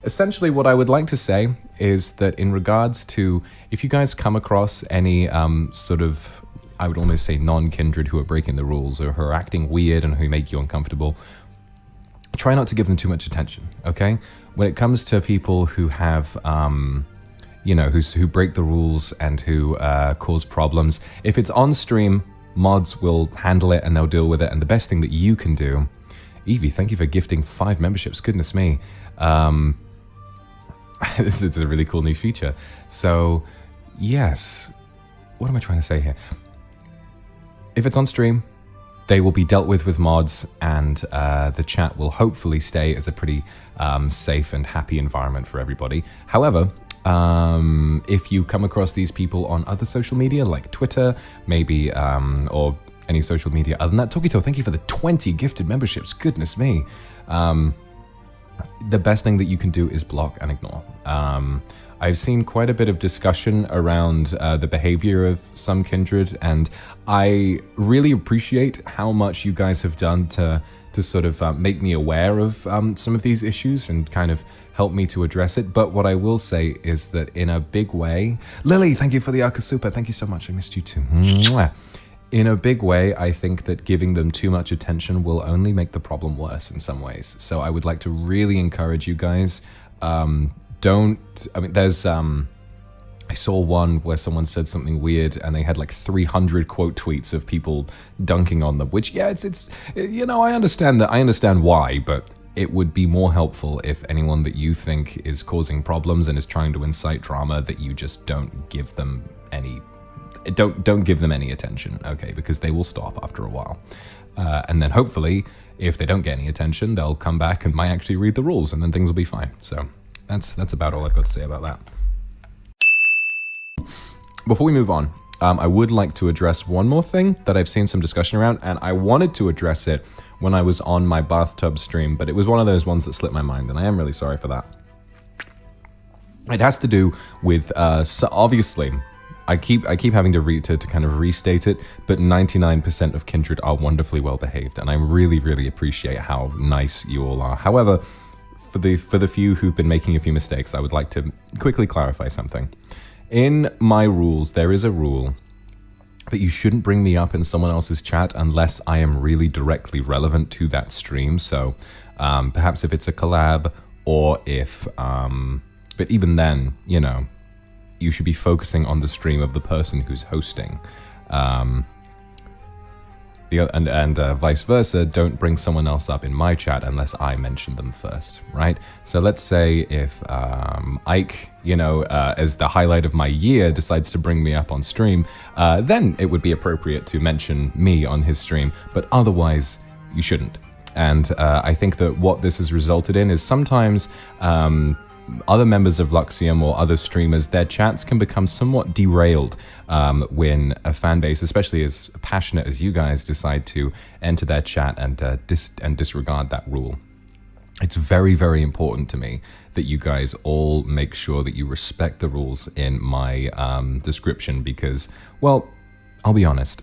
Essentially, what I would like to say is that in regards to, if you guys come across any sort of, I would almost say non-kindred who are breaking the rules or who are acting weird and who make you uncomfortable, try not to give them too much attention, okay? When it comes to people who have, who break the rules and who cause problems, if it's on stream, mods will handle it and they'll deal with it. And the best thing that you can do, Evie, thank you for gifting 5 memberships. Goodness me. This is a really cool new feature. So, yes. What am I trying to say here? If it's on stream, they will be dealt with mods, and the chat will hopefully stay as a pretty safe and happy environment for everybody. However, if you come across these people on other social media like Twitter, maybe, or any social media other than that, Tokito, thank you for the 20 gifted memberships. Goodness me. The best thing that you can do is block and ignore. I've seen quite a bit of discussion around the behavior of some kindred, and I really appreciate how much you guys have done to sort of make me aware of some of these issues and kind of help me to address it. But what I will say is that in a big way, Lily, thank you for the Arca Super. Thank you so much. I missed you too. Mwah. In a big way, I think that giving them too much attention will only make the problem worse in some ways. So I would like to really encourage you guys. There's, I saw one where someone said something weird and they had like 300 quote tweets of people dunking on them, which, yeah, it's I understand that. I understand why, but it would be more helpful if anyone that you think is causing problems and is trying to incite drama, that you just don't give them any attention, okay? Because they will stop after a while. And then hopefully, if they don't get any attention, they'll come back and might actually read the rules, and then things will be fine. So that's about all I've got to say about that. Before we move on, I would like to address one more thing that I've seen some discussion around, and I wanted to address it when I was on my bathtub stream, but it was one of those ones that slipped my mind, and I am really sorry for that. It has to do with, so obviously, I keep having to kind of restate it, but 99% of kindred are wonderfully well behaved, and I really, really appreciate how nice you all are. However, for the few who've been making a few mistakes, I would like to quickly clarify something. In my rules, there is a rule that you shouldn't bring me up in someone else's chat unless I am really directly relevant to that stream. So perhaps if it's a collab, or if, but even then, you should be focusing on the stream of the person who's hosting. And vice versa, don't bring someone else up in my chat unless I mention them first, right? So let's say if Ike, as the highlight of my year, decides to bring me up on stream, then it would be appropriate to mention me on his stream, but otherwise you shouldn't. And I think that what this has resulted in is sometimes other members of Luxium or other streamers, their chats can become somewhat derailed when a fan base, especially as passionate as you guys, decide to enter their chat and disregard that rule. It's very, very important to me that you guys all make sure that you respect the rules in my description, because, well, I'll be honest,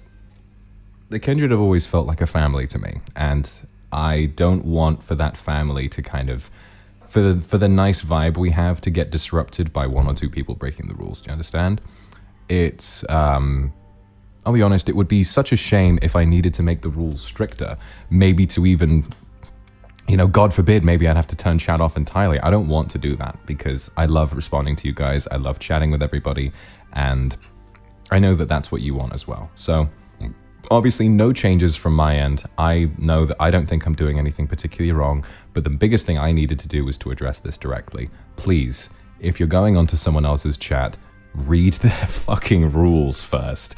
the Kindred have always felt like a family to me, and I don't want for that family to kind of, for the nice vibe we have, to get disrupted by 1 or 2 people breaking the rules. Do you understand? It's, I'll be honest, it would be such a shame if I needed to make the rules stricter, maybe to even, God forbid, maybe I'd have to turn chat off entirely. I don't want to do that, because I love responding to you guys, I love chatting with everybody, and I know that that's what you want as well. So obviously, no changes from my end. I know that I don't think I'm doing anything particularly wrong, but the biggest thing I needed to do was to address this directly. Please, if you're going onto someone else's chat, read their fucking rules first.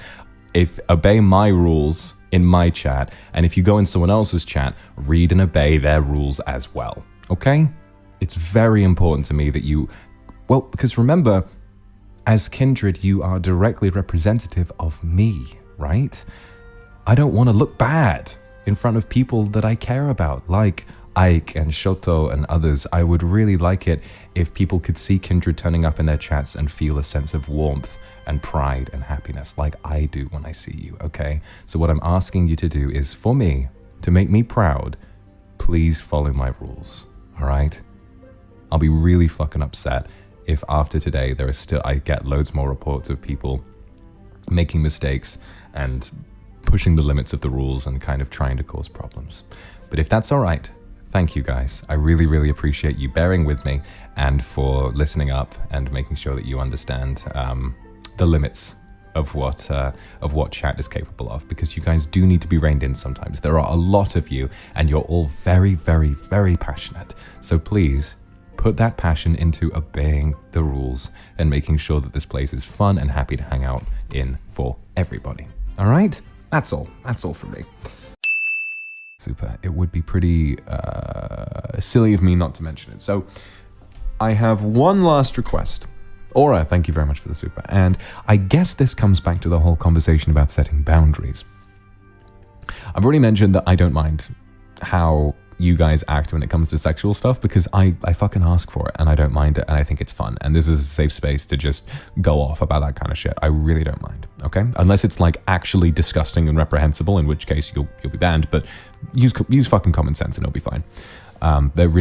Obey my rules in my chat, and if you go in someone else's chat, read and obey their rules as well, okay? It's very important to me that you, well, because remember, as Kindred, you are directly representative of me, right? I don't want to look bad in front of people that I care about, like Ike and Shoto and others. I would really like it if people could see Kindred turning up in their chats and feel a sense of warmth and pride and happiness like I do when I see you, okay? So what I'm asking you to do is, for me, to make me proud, please follow my rules, all right? I'll be really fucking upset if after today I get loads more reports of people making mistakes and pushing the limits of the rules and kind of trying to cause problems. But if that's all right, thank you guys. I really, really appreciate you bearing with me and for listening up and making sure that you understand the limits of what chat is capable of, because you guys do need to be reined in sometimes. There are a lot of you and you're all very, very, very passionate. So please put that passion into obeying the rules and making sure that this place is fun and happy to hang out in for everybody. All right? That's all from me. Super. It would be pretty silly of me not to mention it. So I have one last request. Aura, thank you very much for the super. And I guess this comes back to the whole conversation about setting boundaries. I've already mentioned that I don't mind how you guys act when it comes to sexual stuff, because I fucking ask for it and I don't mind it and I think it's fun. And this is a safe space to just go off about that kind of shit. I really don't mind, okay? Unless it's like actually disgusting and reprehensible, in which case you'll be banned, but use fucking common sense and it'll be fine. There's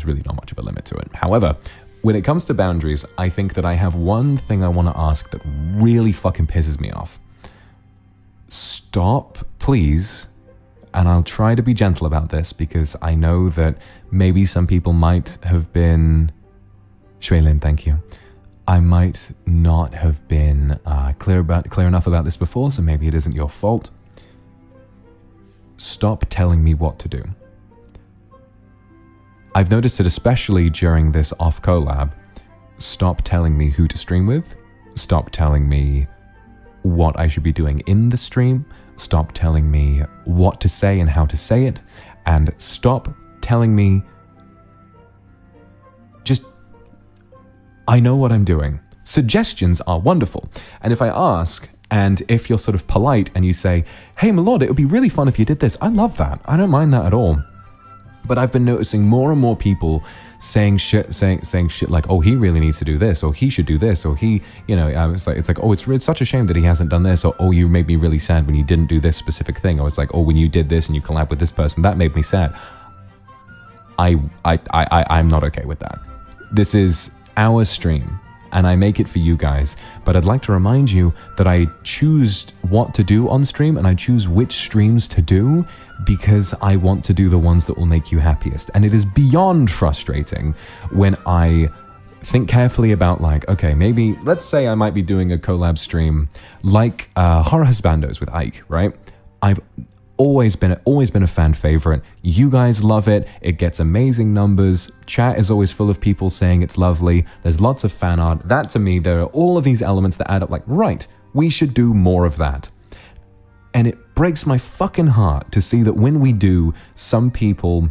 really not much of a limit to it. However, when it comes to boundaries, I think that I have one thing I want to ask that really fucking pisses me off. Stop, please. And I'll try to be gentle about this because I know that maybe some people might have been... Shueilin, thank you. I might not have been clear enough about this before, so maybe it isn't your fault. Stop telling me what to do. I've noticed it especially during this off collab. Stop telling me who to stream with. Stop telling me what I should be doing in the stream. Stop telling me what to say and how to say it. And stop telling me, just, I know what I'm doing. Suggestions are wonderful. And if I ask, and if you're sort of polite and you say, hey, my lord, it would be really fun if you did this. I love that. I don't mind that at all. But I've been noticing more and more people saying shit like, oh, he really needs to do this, or he should do this, or he, it's like, oh, it's such a shame that he hasn't done this, or oh, you made me really sad when you didn't do this specific thing, or it's like, oh, when you did this and you collab with this person, that made me sad. I'm not okay with that. This is our stream, and I make it for you guys, but I'd like to remind you that I choose what to do on stream, and I choose which streams to do, because I want to do the ones that will make you happiest. And it is beyond frustrating when I think carefully about like, okay, maybe, let's say I might be doing a collab stream like Horror Husbandos with Ike, right? I've always been a fan favorite. You guys love it. It gets amazing numbers. Chat is always full of people saying it's lovely. There's lots of fan art. That to me, there are all of these elements that add up like, right, we should do more of that. And it breaks my fucking heart to see that when we do, some people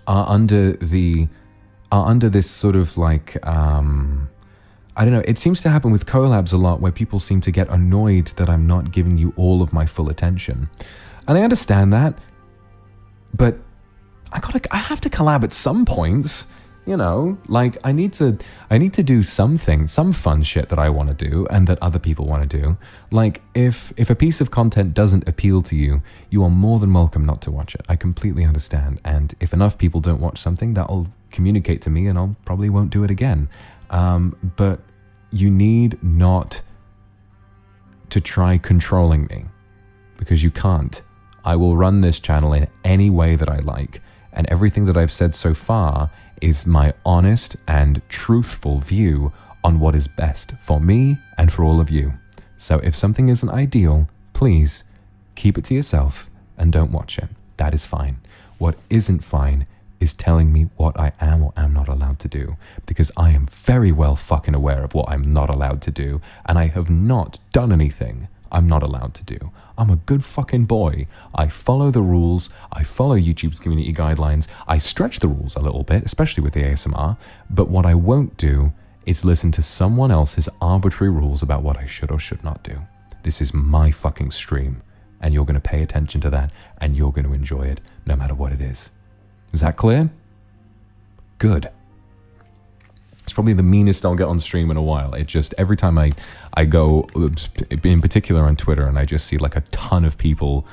are under this sort of like, I don't know, it seems to happen with collabs a lot where people seem to get annoyed that I'm not giving you all of my full attention. And I understand that, but I have to collab at some points. Like I need to do something, some fun shit that I want to do and that other people want to do. Like if a piece of content doesn't appeal to you, you are more than welcome not to watch it. I completely understand. And if enough people don't watch something, that'll communicate to me and I'll probably won't do it again. But you need not to try controlling me, because you can't. I will run this channel in any way that I like. And everything that I've said so far is my honest and truthful view on what is best for me and for all of you. So if something isn't ideal, please keep it to yourself and don't watch it. That is fine. What isn't fine is telling me what I am or am not allowed to do, because I am very well fucking aware of what I'm not allowed to do, and I have not done anything I'm not allowed to do. I'm a good fucking boy. I follow the rules. I follow YouTube's community guidelines. I stretch the rules a little bit, especially with the ASMR. But what I won't do is listen to someone else's arbitrary rules about what I should or should not do. This is my fucking stream, and you're going to pay attention to that, and you're going to enjoy it no matter what it is. Is that clear? Good. It's probably the meanest I'll get on stream in a while. It just, every time I go, in particular on Twitter, and I just see like a ton of people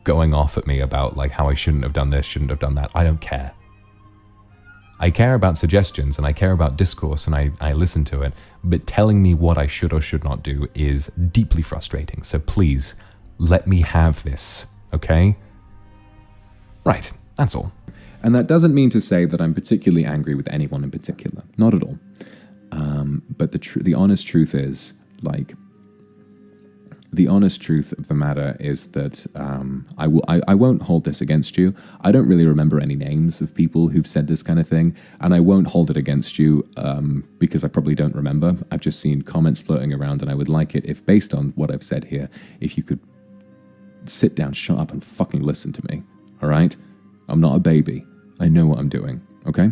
going off at me about like how I shouldn't have done this, shouldn't have done that. I don't care. I care about suggestions and I care about discourse and I listen to it, but telling me what I should or should not do is deeply frustrating. So please, let me have this, okay? Right, that's all. And that doesn't mean to say that I'm particularly angry with anyone in particular. Not at all. But the honest truth is, the honest truth of the matter is that I won't hold this against you. I don't really remember any names of people who've said this kind of thing, and I won't hold it against you because I probably don't remember. I've just seen comments floating around, and I would like it if, based on what I've said here, if you could sit down, shut up, and fucking listen to me, all right? I'm not a baby. I know what I'm doing, okay?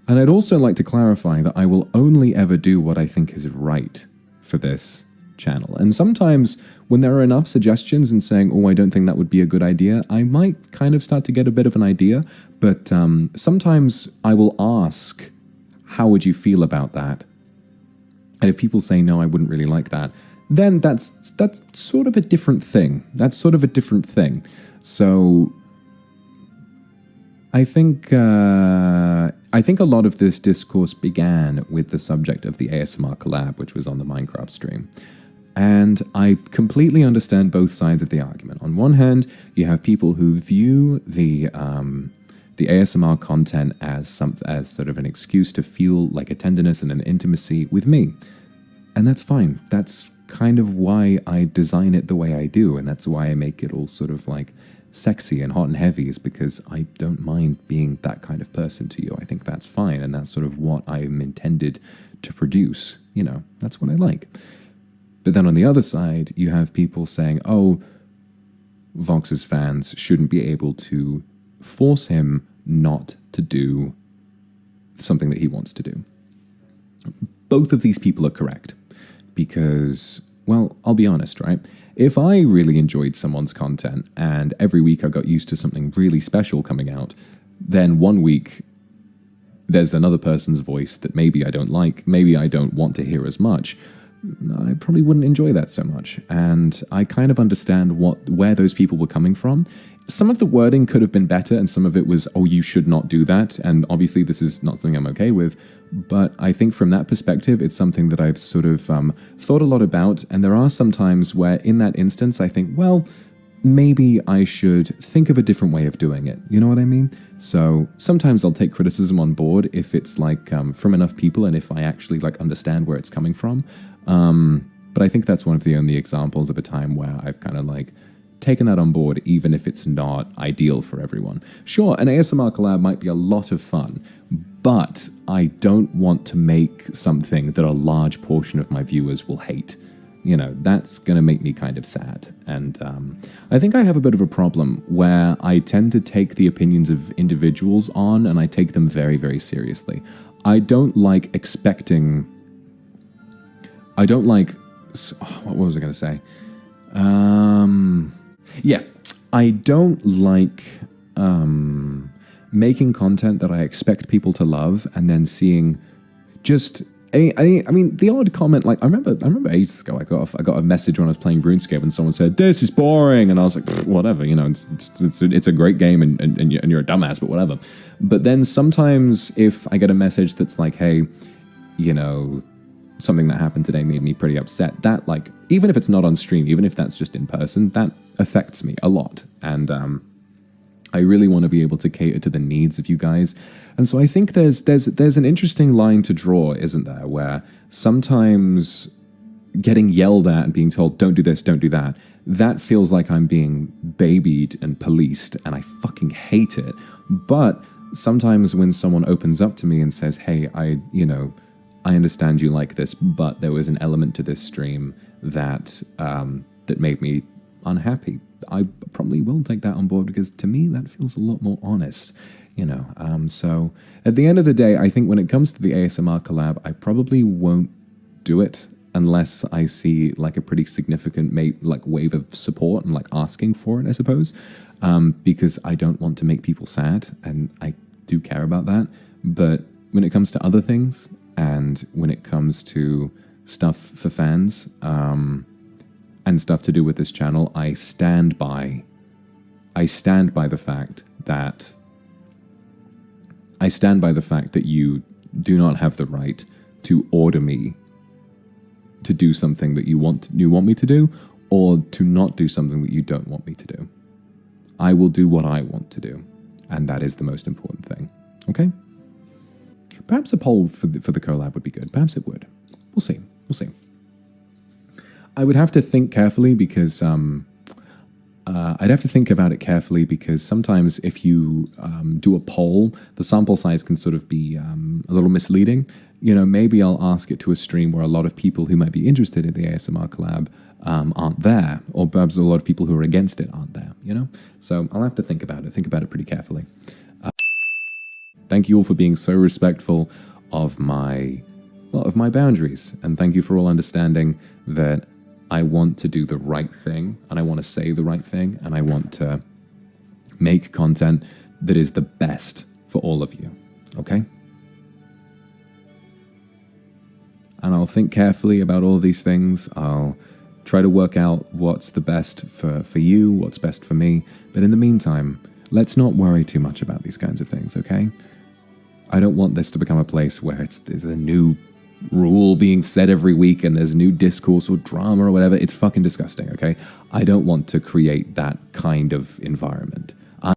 And I'd also like to clarify that I will only ever do what I think is right for this channel. And sometimes when there are enough suggestions and saying, oh, I don't think that would be a good idea, I might kind of start to get a bit of an idea. But sometimes I will ask, how would you feel about that? And if people say, no, I wouldn't really like that, then that's sort of a different thing. That's sort of a different thing. So I think a lot of this discourse began with the subject of the ASMR collab, which was on the Minecraft stream. And I completely understand both sides of the argument. On one hand, you have people who view the ASMR content as sort of an excuse to feel like a tenderness and an intimacy with me. And that's fine. That's kind of why I design it the way I do, and that's why I make it all sort of like sexy and hot and heavy, is because I don't mind being that kind of person to you. I think that's fine, and that's sort of what I'm intended to produce. You know, that's what I like. But then on the other side, you have people saying, oh, Vox's fans shouldn't be able to force him not to do something that he wants to do. Both of these people are correct because, well, I'll be honest, right? If I really enjoyed someone's content and every week I got used to something really special coming out, then one week there's another person's voice that maybe I don't like, maybe I don't want to hear as much, I probably wouldn't enjoy that so much. And I kind of understand where those people were coming from. Some of the wording could have been better, and some of it was, oh, you should not do that. And obviously this is not something I'm okay with. But I think from that perspective, it's something that I've sort of thought a lot about. And there are some times where in that instance, I think, well, maybe I should think of a different way of doing it. You know what I mean? So sometimes I'll take criticism on board if it's like from enough people and if I actually like understand where it's coming from. But I think that's one of the only examples of a time where I've kind of like taken that on board, even if it's not ideal for everyone. Sure, an ASMR collab might be a lot of fun, but I don't want to make something that a large portion of my viewers will hate. You know, that's going to make me kind of sad. And I think I have a bit of a problem where I tend to take the opinions of individuals on and I take them very, very seriously. I don't like expecting... I don't like... What was I going to say? Yeah, I don't like making content that I expect people to love and then seeing just... I mean, the odd comment, like, I remember ages ago, I got a message when I was playing RuneScape and someone said, this is boring, and I was like, whatever, you know, it's a great game and you're a dumbass, but whatever. But then sometimes if I get a message that's like, hey, you know, something that happened today made me pretty upset, that, like, even if it's not on stream, even if that's just in person, that affects me a lot. And I really want to be able to cater to the needs of you guys. And so I think there's an interesting line to draw, isn't there, where sometimes getting yelled at and being told, don't do this, don't do that, that feels like I'm being babied and policed, and I fucking hate it. But sometimes when someone opens up to me and says, hey, I understand you like this, but there was an element to this stream that that made me unhappy, I probably will take that on board, because to me that feels a lot more honest, you know. So at the end of the day, I think when it comes to the ASMR collab, I probably won't do it unless I see like a pretty significant wave of support and like asking for it, I suppose, because I don't want to make people sad, and I do care about that. But when it comes to other things, and when it comes to stuff for fans, and stuff to do with this channel, I stand by the fact that I stand by the fact that you do not have the right to order me to do something that you want me to do, or to not do something that you don't want me to do. I will do what I want to do, and that is the most important thing. Okay? Perhaps a poll for the collab would be good. Perhaps it would. We'll see. We'll see. I would have to think carefully because I'd have to think about it carefully because sometimes if you do a poll, the sample size can sort of be a little misleading. You know, maybe I'll ask it to a stream where a lot of people who might be interested in the ASMR collab aren't there, or perhaps a lot of people who are against it aren't there, you know? So I'll have to think about it pretty carefully. Thank you all for being so respectful of my boundaries, and thank you for all understanding that I want to do the right thing, and I want to say the right thing, and I want to make content that is the best for all of you, okay? And I'll think carefully about all of these things. I'll try to work out what's the best for you, what's best for me. But in the meantime, let's not worry too much about these kinds of things, okay? I don't want this to become a place where there's a new rule being said every week and there's new discourse or drama or whatever. It's fucking disgusting, okay? I don't want to create that kind of environment.